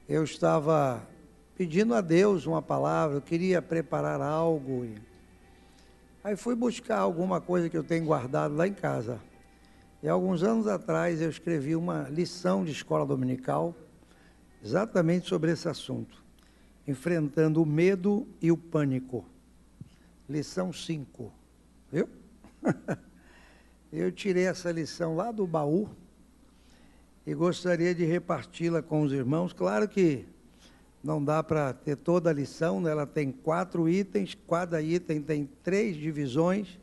eu estava pedindo a Deus uma palavra, eu queria preparar algo. Aí fui buscar alguma coisa que eu tenho guardado lá em casa. E alguns anos atrás eu escrevi uma lição de escola dominical, exatamente sobre esse assunto, enfrentando o medo e o pânico. Lição 5, viu? Eu tirei essa lição lá do baú e gostaria de reparti-la com os irmãos. Claro que não dá para ter toda a lição, né? Ela tem 4 itens, cada item tem 3 divisões.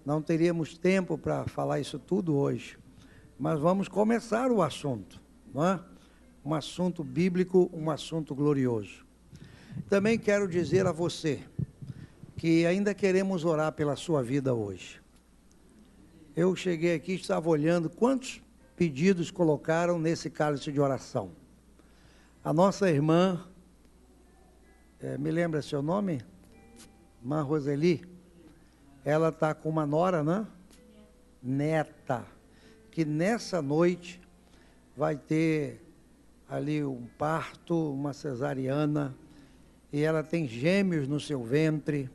Não teríamos tempo para falar isso tudo hoje, mas vamos começar o assunto, não é? Um assunto bíblico, um assunto glorioso. Também quero dizer a você que ainda queremos orar pela sua vida hoje. Eu cheguei aqui, estava olhando quantos pedidos colocaram nesse cálice de oração. A nossa irmã, me lembra seu nome? Irmã Roseli, ela está com uma nora, né? Neta, que nessa noite vai ter ali um parto, uma cesariana, e ela tem gêmeos no seu ventre.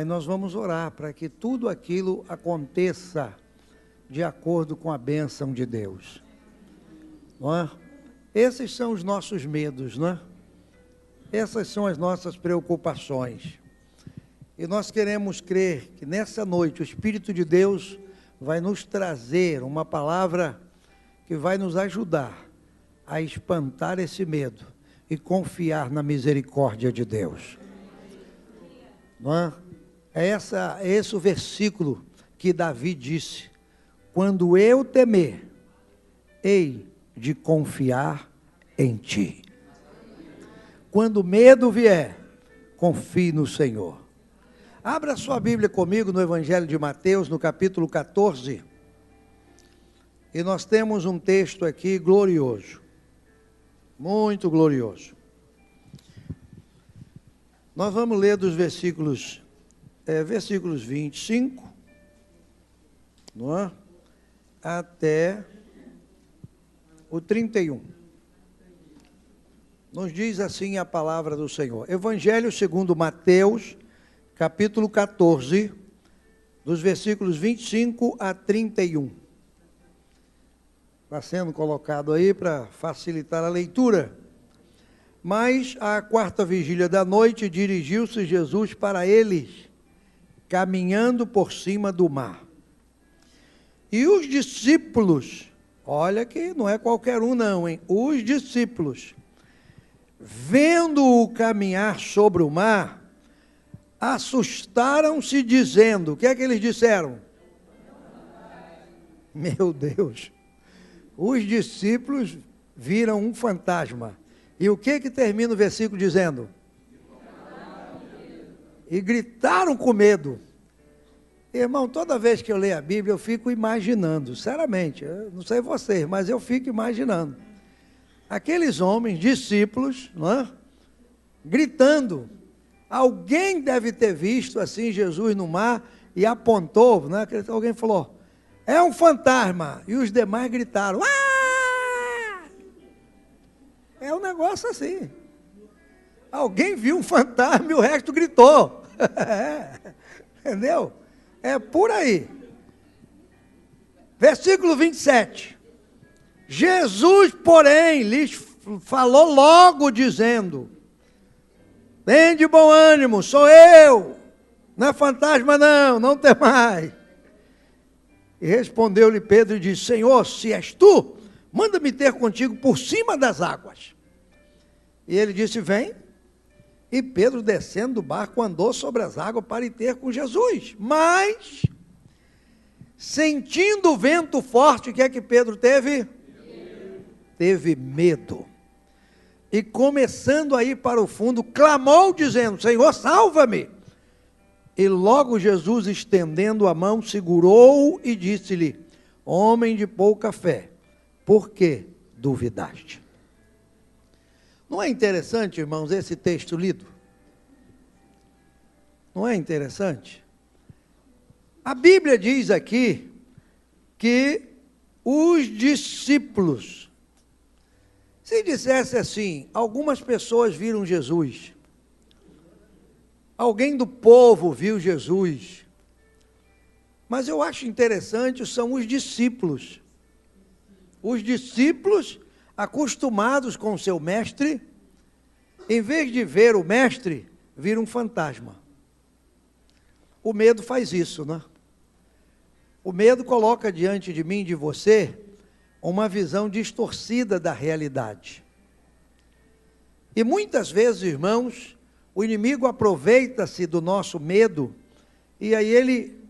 Nós vamos orar para que tudo aquilo aconteça de acordo com a bênção de Deus. Não é? Esses são os nossos medos, não é? Essas são as nossas preocupações. E nós queremos crer que nessa noite o Espírito de Deus vai nos trazer uma palavra que vai nos ajudar a espantar esse medo e confiar na misericórdia de Deus. Não é? É esse o versículo que Davi disse: quando eu temer, hei de confiar em ti. Quando medo vier, confie no Senhor. Abra sua Bíblia comigo no Evangelho de Mateus, no capítulo 14. E nós temos um texto aqui glorioso, muito glorioso. Nós vamos ler dos versículos 25, não é? Até o 31. Nos diz assim a palavra do Senhor. Evangelho segundo Mateus, capítulo 14, dos versículos 25 a 31. Está sendo colocado aí para facilitar a leitura. Mas, à 4ª vigília da noite, dirigiu-se Jesus para eles, caminhando por cima do mar. E os discípulos, olha que não é qualquer um não, hein? Os discípulos, vendo-o caminhar sobre o mar, assustaram-se dizendo, o que é que eles disseram? Meu Deus, os discípulos viram um fantasma. E o que termina o versículo dizendo? E gritaram com medo. Irmão, toda vez que eu leio a Bíblia, eu fico imaginando, sinceramente, eu não sei vocês, mas eu fico imaginando. Aqueles homens, discípulos, não é? Gritando. Alguém deve ter visto assim Jesus no mar e apontou, né? Alguém falou, é um fantasma. E os demais gritaram, ah! É um negócio assim. Alguém viu um fantasma e o resto gritou. Entendeu? É por aí. Versículo 27. Jesus, porém, lhes falou logo dizendo, tem de bom ânimo, sou eu, não é fantasma não tem mais. E respondeu-lhe Pedro e disse, Senhor, se és tu, manda-me ter contigo por cima das águas. E ele disse, vem. E Pedro, descendo do barco, andou sobre as águas para ir ter com Jesus. Mas, sentindo o vento forte, o que é que Pedro teve? Teve medo. E começando a ir para o fundo, clamou dizendo, Senhor, salva-me. E logo Jesus, estendendo a mão, segurou e disse-lhe, homem de pouca fé, por que duvidaste? Não é interessante, irmãos, esse texto lido? Não é interessante? A Bíblia diz aqui que os discípulos, Se dissesse assim, algumas pessoas viram Jesus, alguém do povo viu Jesus, mas eu acho interessante são os discípulos. Os discípulos, acostumados com o seu mestre, em vez de ver o mestre, viram um fantasma. O medo faz isso, né? O medo coloca diante de mim e de você uma visão distorcida da realidade. E muitas vezes, irmãos, o inimigo aproveita-se do nosso medo e aí ele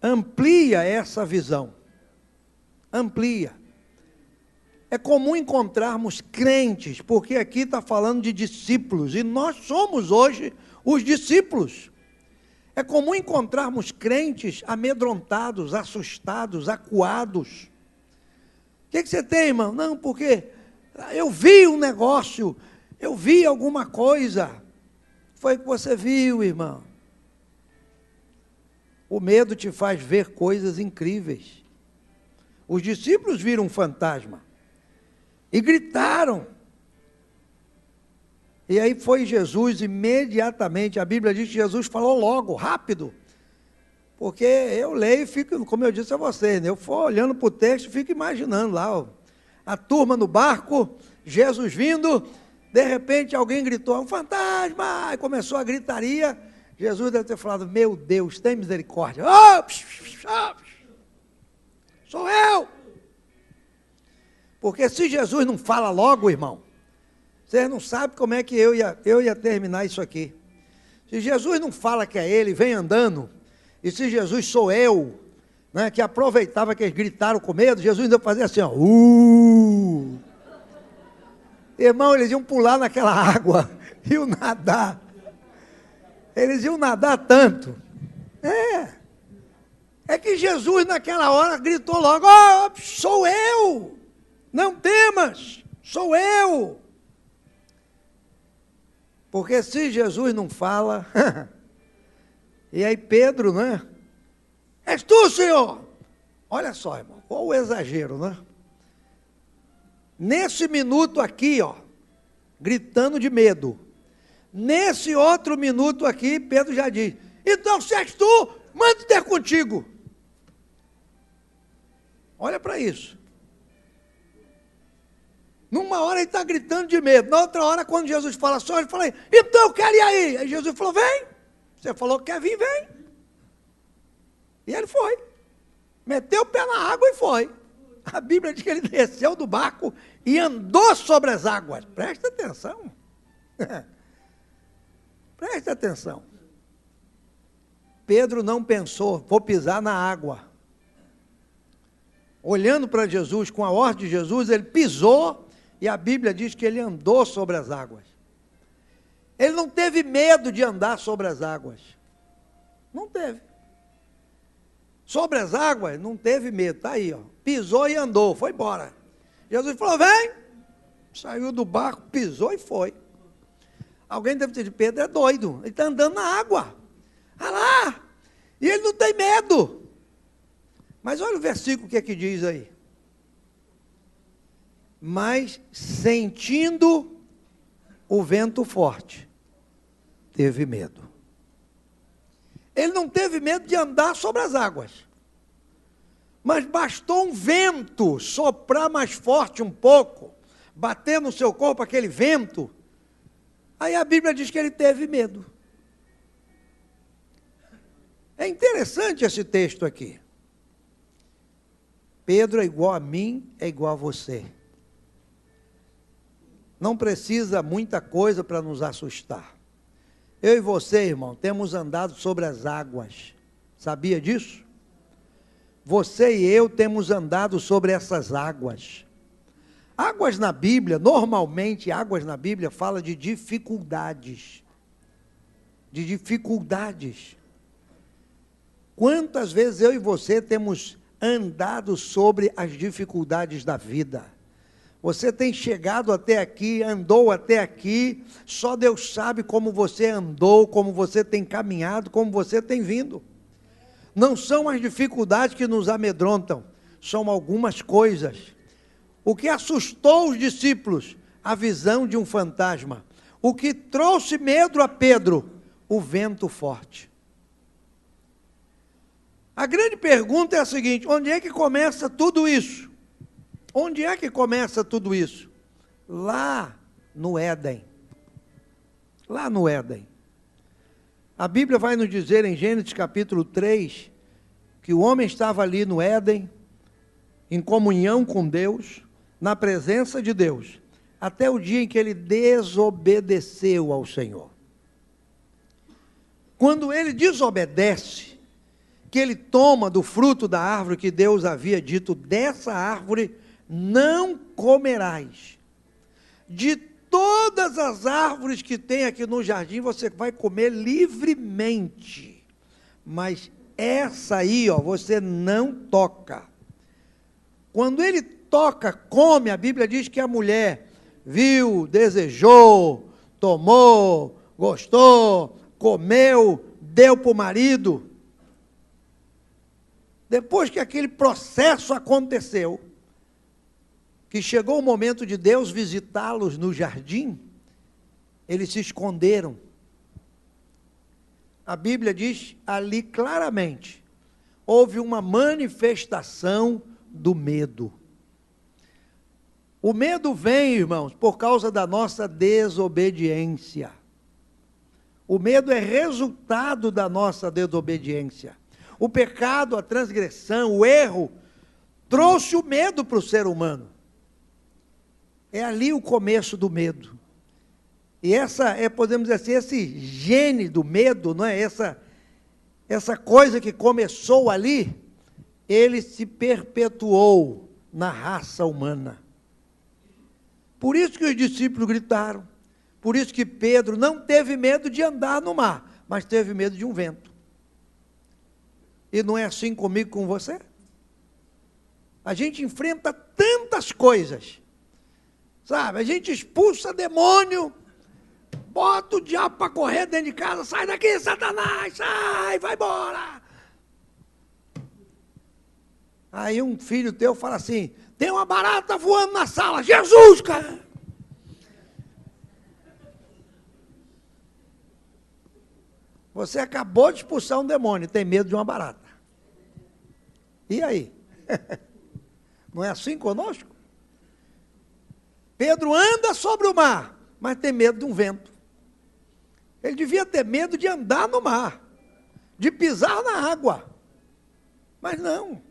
amplia essa visão. Amplia. É comum encontrarmos crentes, porque aqui está falando de discípulos, e nós somos hoje os discípulos. É comum encontrarmos crentes amedrontados, assustados, acuados. O que você tem, irmão? Não, porque eu vi um negócio, eu vi alguma coisa. Foi o que você viu, irmão. O medo te faz ver coisas incríveis. Os discípulos viram um fantasma e gritaram. E aí foi Jesus imediatamente, a Bíblia diz que Jesus falou logo, rápido. Porque eu leio e fico, como eu disse a vocês, né? Eu for olhando para o texto e fico imaginando lá, ó, a turma no barco, Jesus vindo, de repente alguém gritou, um fantasma, e começou a gritaria. Jesus deve ter falado, meu Deus, tem misericórdia. Sou eu. Porque se Jesus não fala logo, irmão, vocês não sabem como é que eu ia terminar isso aqui. Se Jesus não fala que é ele, vem andando, e se Jesus sou eu, né, que aproveitava que eles gritaram com medo, Jesus ainda fazia assim, ó, Irmão, eles iam pular naquela água, iam nadar. Eles iam nadar tanto. É que Jesus naquela hora gritou logo, sou eu, não temas, sou eu. Porque se Jesus não fala, e aí Pedro, né? És tu, Senhor? Olha só, irmão, qual o exagero, né? Nesse minuto aqui, ó, gritando de medo. Nesse outro minuto aqui, Pedro já diz, então se és tu, manda ter contigo. Olha para isso. Numa hora ele está gritando de medo, na outra hora quando Jesus fala só, ele fala, então eu quero ir aí. Aí Jesus falou, vem, você falou que quer vir, vem. E ele foi, meteu o pé na água e foi. A Bíblia diz que ele desceu do barco e andou sobre as águas. Presta atenção. Presta atenção. Pedro não pensou, vou pisar na água. Olhando para Jesus, com a ordem de Jesus, ele pisou e a Bíblia diz que ele andou sobre as águas. Ele não teve medo de andar sobre as águas. Não teve. Sobre as águas, não teve medo. Está aí, ó. Pisou e andou, foi embora. Jesus falou, vem. Saiu do barco, pisou e foi. Alguém deve ter dito, Pedro é doido. Ele está andando na água. Olha lá. E ele não tem medo. Mas olha o versículo que diz aí. Mas sentindo o vento forte, teve medo. Ele não teve medo de andar sobre as águas. Mas bastou um vento soprar mais forte um pouco, bater no seu corpo aquele vento. Aí a Bíblia diz que ele teve medo. É interessante esse texto aqui. Pedro é igual a mim, é igual a você. Não precisa muita coisa para nos assustar. Eu e você, irmão, temos andado sobre as águas. Sabia disso? Você e eu temos andado sobre essas águas. Águas na Bíblia, normalmente águas na Bíblia fala de dificuldades. De dificuldades. Quantas vezes eu e você temos andado sobre as dificuldades da vida? Você tem chegado até aqui, andou até aqui, só Deus sabe como você andou, como você tem caminhado, como você tem vindo. Não são as dificuldades que nos amedrontam, são algumas coisas. O que assustou os discípulos, a visão de um fantasma. O que trouxe medo a Pedro? O vento forte. A grande pergunta é a seguinte: onde é que começa tudo isso? Onde é que começa tudo isso? Lá no Éden. Lá no Éden. A Bíblia vai nos dizer em Gênesis capítulo 3, que o homem estava ali no Éden, em comunhão com Deus, na presença de Deus, até o dia em que ele desobedeceu ao Senhor. Quando ele desobedece, que ele toma do fruto da árvore que Deus havia dito: dessa árvore não comerás. De todas as árvores que tem aqui no jardim, você vai comer livremente. Mas essa aí, você não toca. Quando ele toca, come, a Bíblia diz que a mulher viu, desejou, tomou, gostou, comeu, deu para o marido. Depois que aquele processo aconteceu, que chegou o momento de Deus visitá-los no jardim, eles se esconderam. A Bíblia diz ali claramente, houve uma manifestação do medo. O medo vem, irmãos, por causa da nossa desobediência. O medo é resultado da nossa desobediência. O pecado, a transgressão, o erro, trouxe o medo para o ser humano. É ali o começo do medo. E essa é, podemos dizer assim, esse gene do medo, não é? Essa coisa que começou ali, ele se perpetuou na raça humana. Por isso que os discípulos gritaram. Por isso que Pedro não teve medo de andar no mar, mas teve medo de um vento. E não é assim comigo, com você? A gente enfrenta tantas coisas, sabe? A gente expulsa demônio, bota o diabo para correr dentro de casa: sai daqui, Satanás, sai, vai embora. Aí um filho teu fala assim: tem uma barata voando na sala. Jesus, cara! Você acabou de expulsar um demônio e tem medo de uma barata. E aí? Não é assim conosco? Pedro anda sobre o mar, mas tem medo de um vento. Ele devia ter medo de andar no mar, de pisar na água. Mas não.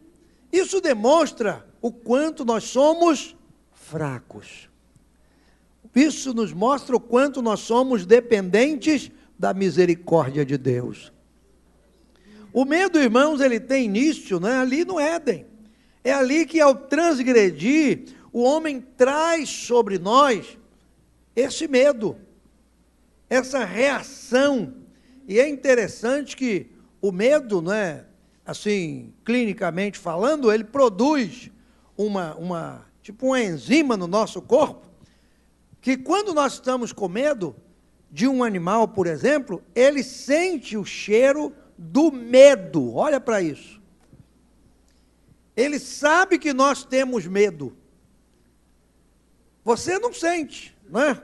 Isso demonstra o quanto nós somos fracos. Isso nos mostra o quanto nós somos dependentes da misericórdia de Deus. O medo, irmãos, ele tem início, né, ali no Éden. É ali que, ao transgredir, o homem traz sobre nós esse medo, essa reação. E é interessante que o medo, né, assim, clinicamente falando, ele produz tipo uma enzima no nosso corpo, que quando nós estamos com medo de um animal, por exemplo, ele sente o cheiro do medo. Olha para isso. Ele sabe que nós temos medo. Você não sente, não é?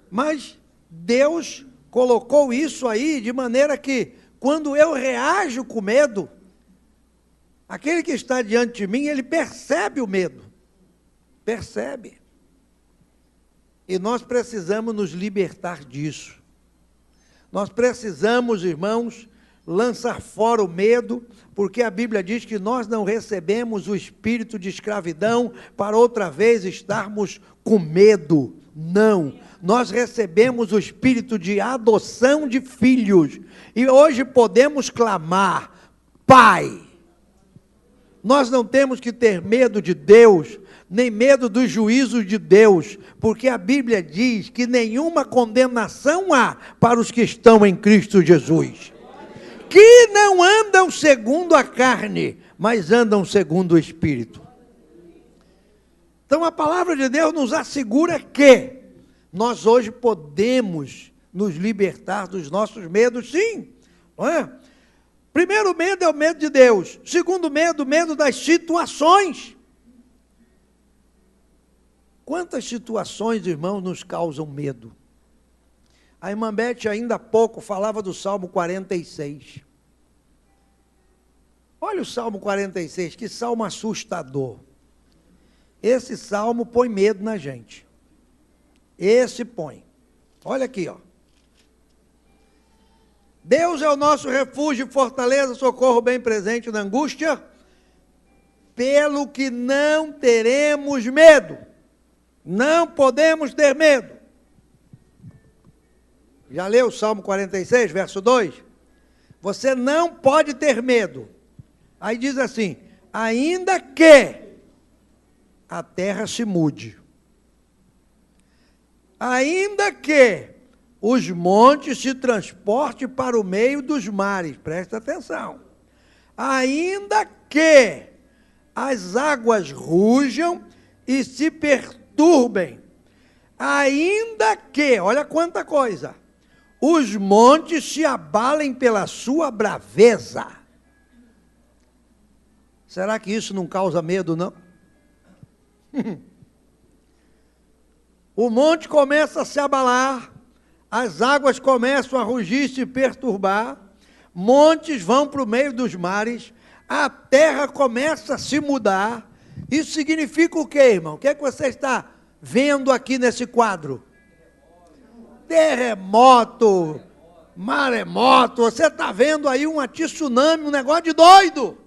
Mas Deus colocou isso aí de maneira que, quando eu reajo com medo, aquele que está diante de mim, ele percebe o medo. Percebe. E nós precisamos nos libertar disso. Nós precisamos, irmãos, lançar fora o medo, porque a Bíblia diz que nós não recebemos o espírito de escravidão para outra vez estarmos com medo. Não. Nós recebemos o espírito de adoção de filhos. E hoje podemos clamar: Pai. Nós não temos que ter medo de Deus, nem medo dos juízos de Deus, porque a Bíblia diz que nenhuma condenação há para os que estão em Cristo Jesus, que não andam segundo a carne, mas andam segundo o Espírito. Então a palavra de Deus nos assegura que nós hoje podemos nos libertar dos nossos medos, sim, não é? Primeiro medo é o medo de Deus. Segundo medo, o medo das situações. Quantas situações, irmãos, nos causam medo? A irmã Beth ainda há pouco falava do Salmo 46. Olha o Salmo 46, que salmo assustador. Esse salmo põe medo na gente. Esse põe. Olha aqui, ó. Deus é o nosso refúgio, fortaleza, socorro bem presente na angústia, pelo que não teremos medo. Não podemos ter medo. Já leu o Salmo 46, verso 2? Você não pode ter medo. Aí diz assim, ainda que a terra se mude, ainda que os montes se transportem para o meio dos mares, presta atenção, ainda que as águas rujam e se perturbem, ainda que, olha quanta coisa, os montes se abalem pela sua braveza. Será que isso não causa medo, não? O monte começa a se abalar, as águas começam a rugir e se perturbar, montes vão para o meio dos mares, a terra começa a se mudar. Isso significa o quê, irmão? O que é que você está vendo aqui nesse quadro? Terremoto, maremoto, você está vendo aí um tsunami, um negócio de doido.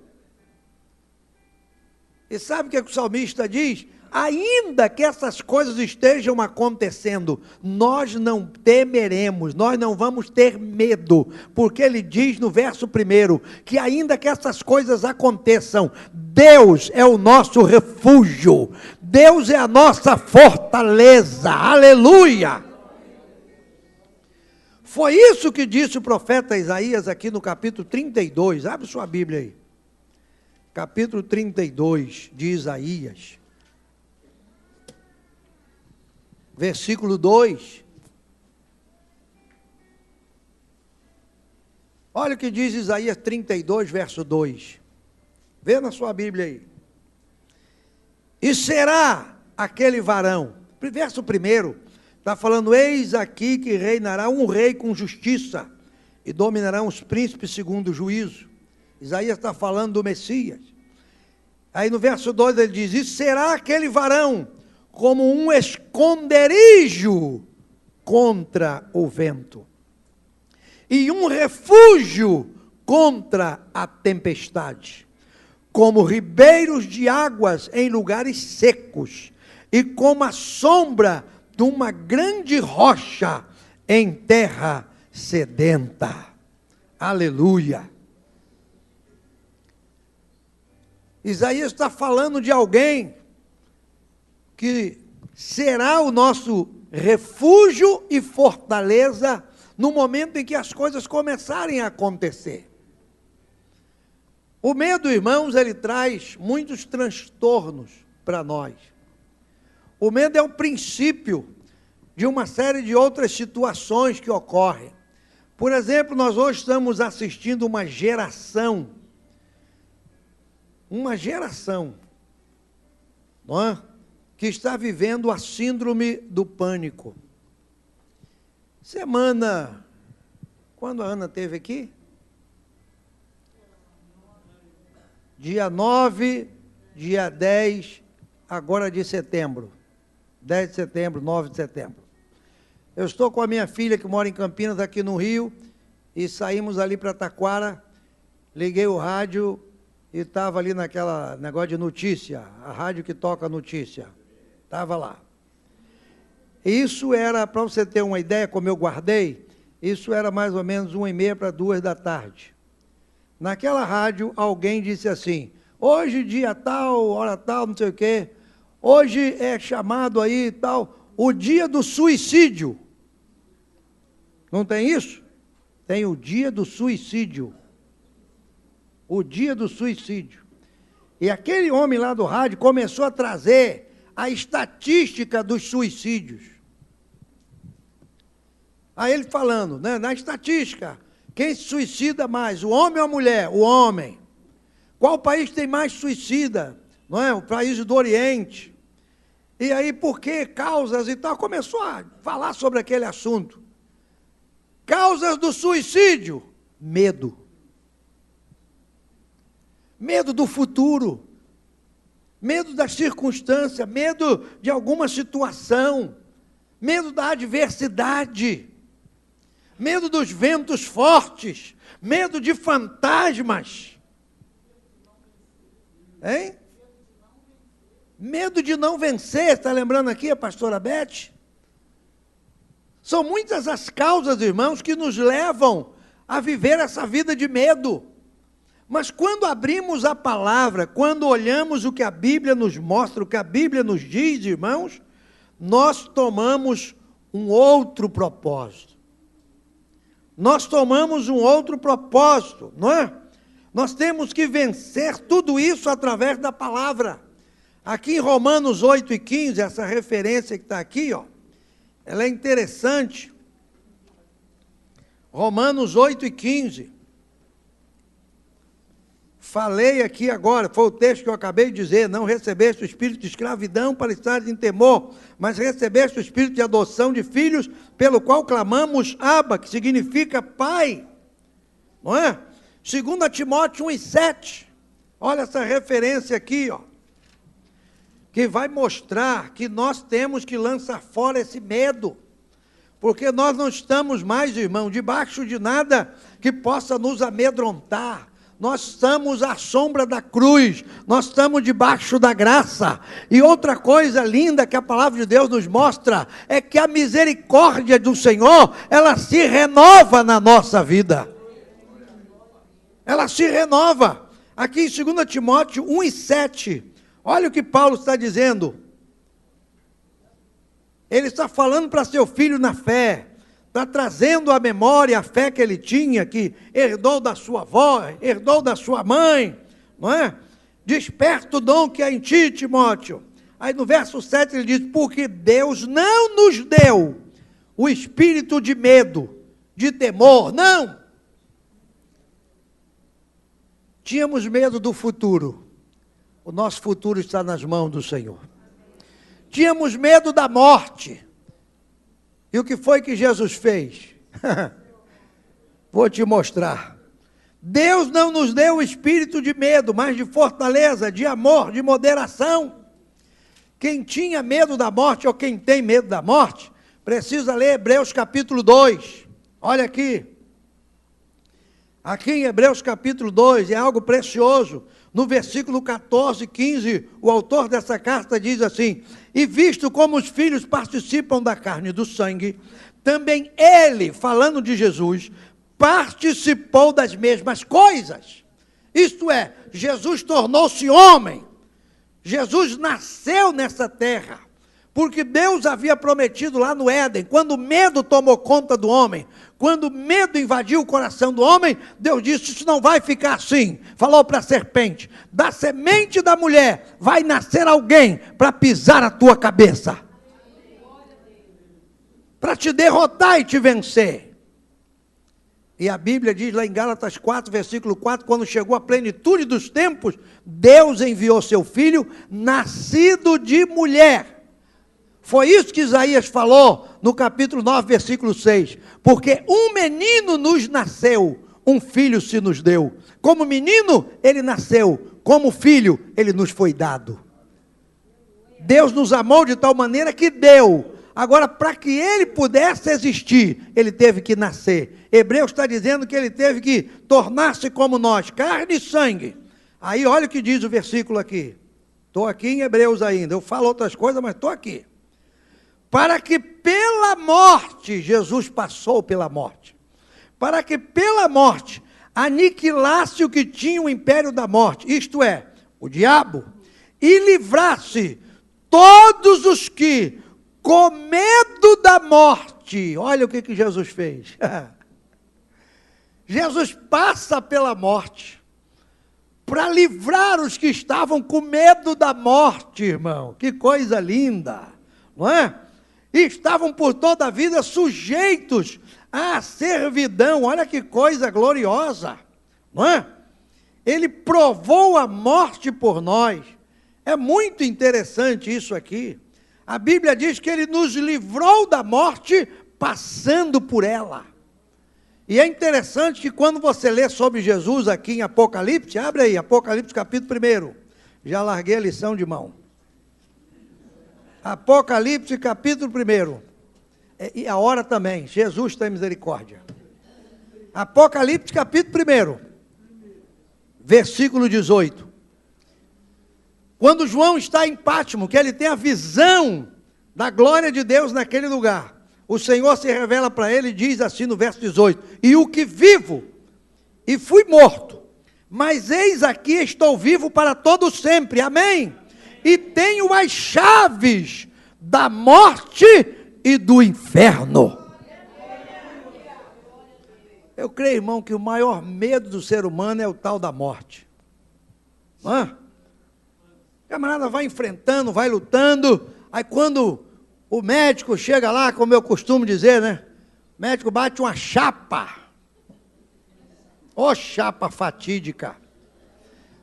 E sabe o que o salmista diz? Ainda que essas coisas estejam acontecendo, nós não temeremos, nós não vamos ter medo, porque ele diz no verso 1, que ainda que essas coisas aconteçam, Deus é o nosso refúgio, Deus é a nossa fortaleza, aleluia! Foi isso que disse o profeta Isaías aqui no capítulo 32, abre sua Bíblia aí, capítulo 32 de Isaías, versículo 2, olha o que diz Isaías 32, verso 2, vê na sua Bíblia aí, e será aquele varão, verso 1, está falando, eis aqui que reinará um rei com justiça, e dominarão os príncipes segundo o juízo. Isaías está falando do Messias. Aí no verso 2 ele diz, e será aquele varão como um esconderijo contra o vento, e um refúgio contra a tempestade, como ribeiros de águas em lugares secos, e como a sombra de uma grande rocha em terra sedenta. Aleluia! Isaías está falando de alguém que será o nosso refúgio e fortaleza no momento em que as coisas começarem a acontecer. O medo, irmãos, ele traz muitos transtornos para nós. O medo é o princípio de uma série de outras situações que ocorrem. Por exemplo, nós hoje estamos assistindo uma geração, não é? Que está vivendo a síndrome do pânico. Quando a Ana esteve aqui? Dia 9, dia 10, agora de setembro. 10 de setembro, 9 de setembro. Eu estou com a minha filha que mora em Campinas, aqui no Rio, e saímos ali para Taquara, liguei o rádio e estava ali naquela negócio de notícia, a rádio que toca notícia. Estava lá. Isso era, para você ter uma ideia, como eu guardei, isso era mais ou menos 1h30 para 2 da tarde. Naquela rádio, alguém disse assim, hoje dia tal, hora tal, não sei o quê, hoje é chamado aí tal, o dia do suicídio. Não tem isso? Tem o dia do suicídio. O dia do suicídio. E aquele homem lá do rádio começou a trazer a estatística dos suicídios. Aí ele falando, né, na estatística, quem se suicida mais, o homem ou a mulher? O homem. Qual país tem mais suicida? Não é? O país do Oriente. E aí, por que causas e tal? Começou a falar sobre aquele assunto. Causas do suicídio: medo. Medo do futuro. Medo da circunstância, medo de alguma situação, medo da adversidade, medo dos ventos fortes, medo de fantasmas. Hein? Medo de não vencer, está lembrando aqui a pastora Beth? São muitas as causas, irmãos, que nos levam a viver essa vida de medo. Mas quando abrimos a palavra, quando olhamos o que a Bíblia nos mostra, o que a Bíblia nos diz, irmãos, nós tomamos um outro propósito. Nós tomamos um outro propósito, não é? Nós temos que vencer tudo isso através da palavra. Aqui em Romanos 8:15, essa referência que está aqui, ó, ela é interessante. Romanos 8:15. Falei aqui agora, foi o texto que eu acabei de dizer: não recebeste o espírito de escravidão para estar em temor, mas recebeste o espírito de adoção de filhos, pelo qual clamamos Abba, que significa Pai. Não é? 2 Timóteo 1:7. Olha essa referência aqui, ó, que vai mostrar que nós temos que lançar fora esse medo, porque nós não estamos mais, irmão, debaixo de nada que possa nos amedrontar. Nós estamos à sombra da cruz, nós estamos debaixo da graça. E outra coisa linda que a palavra de Deus nos mostra é que a misericórdia do Senhor, ela se renova na nossa vida. Ela se renova. Aqui em 2 Timóteo 1:7, olha o que Paulo está dizendo. Ele está falando para seu filho na fé. Está trazendo à memória a fé que ele tinha, que herdou da sua avó, herdou da sua mãe, não é? Desperta o dom que há em ti, Timóteo. Aí no verso 7 ele diz: porque Deus não nos deu o espírito de medo, de temor, não. Tínhamos medo do futuro. O nosso futuro está nas mãos do Senhor. Tínhamos medo da morte. E o que foi que Jesus fez? Vou te mostrar. Deus não nos deu o espírito de medo, mas de fortaleza, de amor, de moderação. Quem tinha medo da morte, ou quem tem medo da morte, precisa ler Hebreus capítulo 2. Olha aqui. Aqui em Hebreus capítulo 2, é algo precioso. No versículo 14 e 15, o autor dessa carta diz assim: e visto como os filhos participam da carne e do sangue, também ele, falando de Jesus, participou das mesmas coisas. Isto é, Jesus tornou-se homem. Jesus nasceu nessa terra, porque Deus havia prometido lá no Éden, quando o medo tomou conta do homem, quando o medo invadiu o coração do homem, Deus disse: isso não vai ficar assim. Falou para a serpente: da semente da mulher vai nascer alguém para pisar a tua cabeça, para te derrotar e te vencer. E a Bíblia diz lá em Gálatas 4, versículo 4, quando chegou a plenitude dos tempos, Deus enviou seu filho, nascido de mulher. Foi isso que Isaías falou no capítulo 9, versículo 6. Porque um menino nos nasceu, um filho se nos deu. Como menino, ele nasceu. Como filho, ele nos foi dado. Deus nos amou de tal maneira que deu. Agora, para que ele pudesse existir, ele teve que nascer. Hebreus está dizendo que ele teve que tornar-se como nós, carne e sangue. Aí olha o que diz o versículo aqui. Estou aqui em Hebreus ainda. Eu falo outras coisas, mas estou aqui. Para que pela morte, Jesus passou pela morte, para que pela morte aniquilasse o que tinha o império da morte, isto é, o diabo, e livrasse todos os que, com medo da morte, olha o que Jesus fez. Jesus passa pela morte, para livrar os que estavam com medo da morte, irmão. Que coisa linda, não é? E estavam por toda a vida sujeitos à servidão. Olha que coisa gloriosa, não é? Ele provou a morte por nós. É muito interessante isso aqui. A Bíblia diz que ele nos livrou da morte passando por ela. E é interessante que quando você lê sobre Jesus aqui em Apocalipse, abre aí, Apocalipse capítulo 1. Já larguei a lição de mão. Apocalipse capítulo 1. E a hora também, Jesus tem misericórdia. Apocalipse capítulo 1, versículo 18. Quando João está em Pátimo, que ele tem a visão da glória de Deus naquele lugar, o Senhor se revela para ele e diz assim no verso 18: e o que vivo, e fui morto, mas eis aqui estou vivo para todo sempre, amém? E tenho as chaves da morte e do inferno. Eu creio, irmão, que o maior medo do ser humano é o tal da morte. O camarada vai enfrentando, vai lutando, aí quando o médico chega lá, como eu costumo dizer, né? O médico bate uma chapa. Ô chapa fatídica.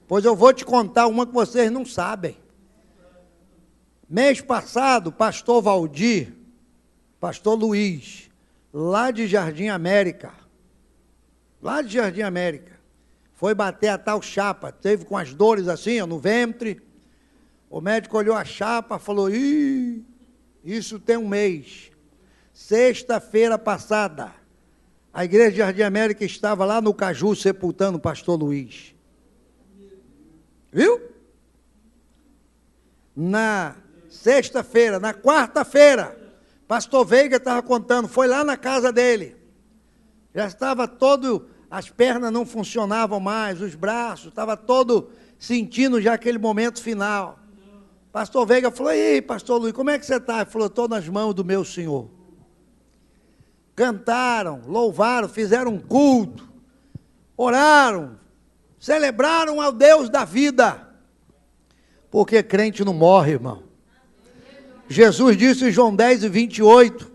Pois eu vou te contar uma que vocês não sabem. Mês passado, pastor Valdir, pastor Luiz, lá de Jardim América, foi bater a tal chapa, teve com as dores assim, ó, no ventre. O médico olhou a chapa, falou: ih, isso tem um mês. Sexta-feira passada, a igreja de Jardim América estava lá no Caju sepultando o pastor Luiz. Viu? Na sexta-feira, na quarta-feira, pastor Veiga estava contando, foi lá na casa dele. Já estava todo, as pernas não funcionavam mais, os braços, estava todo sentindo já aquele momento final. Pastor Veiga falou: e aí, pastor Luiz, como é que você está? Ele falou: estou nas mãos do meu Senhor. Cantaram, louvaram, fizeram um culto, oraram, celebraram ao Deus da vida. Porque crente não morre, irmão. Jesus disse em João 10:28,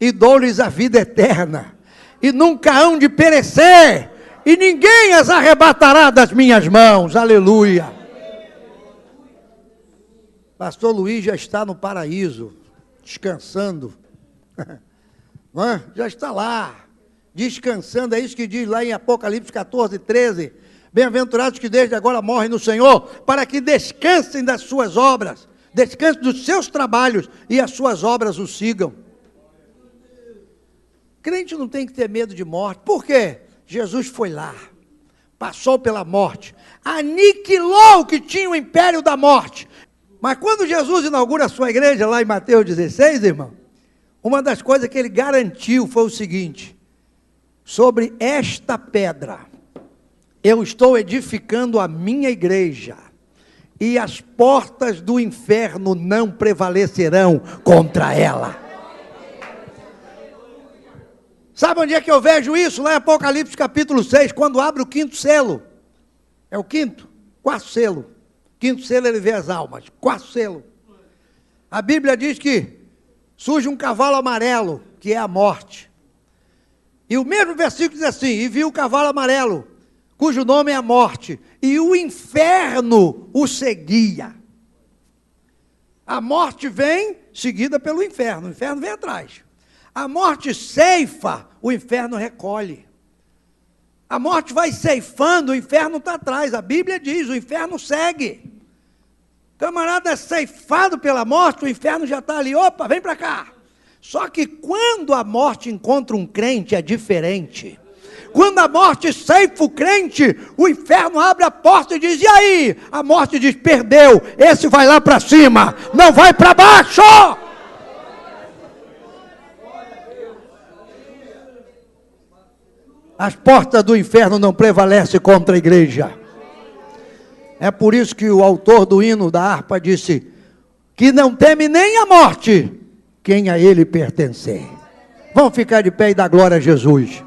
e dou-lhes a vida eterna, e nunca hão de perecer, e ninguém as arrebatará das minhas mãos. Aleluia. Pastor Luiz já está no paraíso, descansando. Não é? Já está lá, descansando. É isso que diz lá em Apocalipse 14:13. Bem-aventurados que desde agora morrem no Senhor, para que descansem das suas obras, descansem dos seus trabalhos, e as suas obras o sigam. Crente não tem que ter medo de morte. Por quê? Jesus foi lá, passou pela morte, aniquilou o que tinha o império da morte. Mas quando Jesus inaugura a sua igreja, lá em Mateus 16, irmão, uma das coisas que ele garantiu foi o seguinte: sobre esta pedra, eu estou edificando a minha igreja, e as portas do inferno não prevalecerão contra ela. Sabe onde é que eu vejo isso? Lá em Apocalipse capítulo 6, quando abre o quinto selo. É o quinto? Quarto selo. Quinto selo ele vê as almas. Quarto selo. A Bíblia diz que surge um cavalo amarelo, que é a morte. E o mesmo versículo diz assim: e viu o cavalo amarelo, cujo nome é a morte, e o inferno o seguia. A morte vem seguida pelo inferno, o inferno vem atrás. A morte ceifa, o inferno recolhe. A morte vai ceifando, o inferno está atrás. A Bíblia diz, o inferno segue. Camarada é ceifado pela morte, o inferno já está ali, opa, vem para cá. Só que quando a morte encontra um crente é diferente. Quando a morte ceifa o crente, o inferno abre a porta e diz: e aí? A morte diz: perdeu, esse vai lá para cima, não vai para baixo. As portas do inferno não prevalecem contra a igreja. É por isso que o autor do hino da harpa disse: que não teme nem a morte quem a ele pertencer. Vamos ficar de pé e dar glória a Jesus.